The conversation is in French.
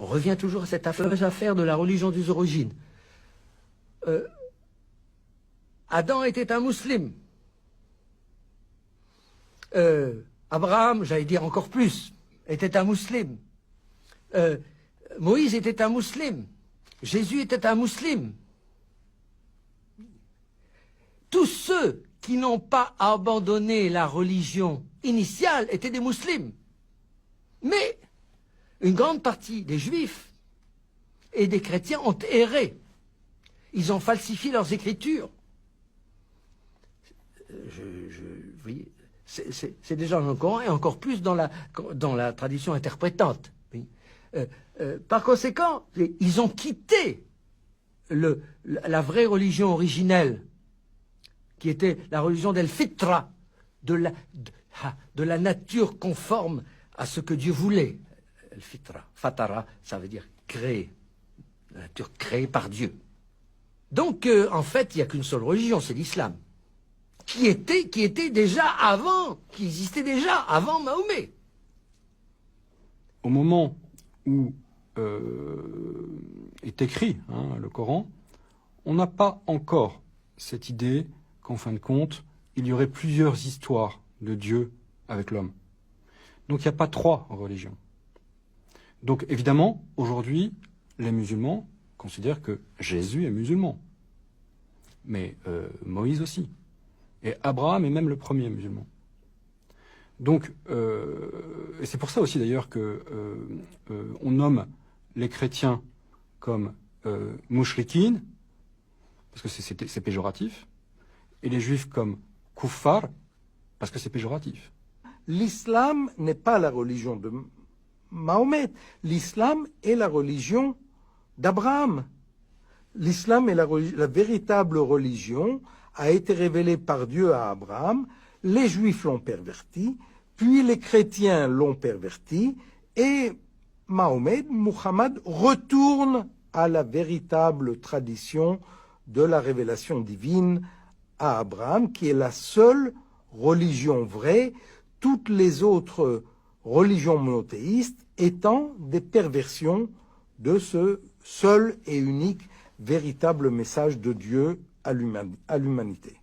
On revient toujours à cette affaire de la religion des origines. Adam était un musulman. Abraham, j'allais dire encore plus, était un musulman. Moïse était un musulman. Jésus était un musulman. Tous ceux qui n'ont pas abandonné la religion initiale étaient des musulmans. Mais une grande partie des juifs et des chrétiens ont erré. Ils ont falsifié leurs écritures. Vous voyez, c'est déjà dans le Coran et encore plus dans la tradition interprétante. Oui. Par conséquent, ils ont quitté la vraie religion originelle, qui était la religion d'El-Fitra, de la nature conforme à ce que Dieu voulait. El-Fitra, Fatara, ça veut dire créer, la nature créée par Dieu. Donc, en fait, il n'y a qu'une seule religion, c'est l'islam, qui était déjà avant, qui existait déjà avant Mahomet. Au moment où est écrit le Coran, on n'a pas encore cette idée qu'en fin de compte, il y aurait plusieurs histoires de Dieu avec l'homme. Donc il n'y a pas 3 religions. Donc évidemment, aujourd'hui, les musulmans considèrent que Jésus est musulman. Mais Moïse aussi. Et Abraham est même le premier musulman. Donc, et c'est pour ça aussi d'ailleurs que on nomme les chrétiens comme mouchrikin, parce que c'est péjoratif, et les juifs comme kuffar, parce que c'est péjoratif. L'islam n'est pas la religion de Mahomet. L'islam est la religion d'Abraham. L'islam est la véritable religion, a été révélée par Dieu à Abraham. Les juifs l'ont perverti, puis les chrétiens l'ont perverti, et Muhammad retourne à la véritable tradition de la révélation divine à Abraham, qui est la seule religion vraie, toutes les autres religions monothéistes étant des perversions de ce seul et unique véritable message de Dieu à l'humanité.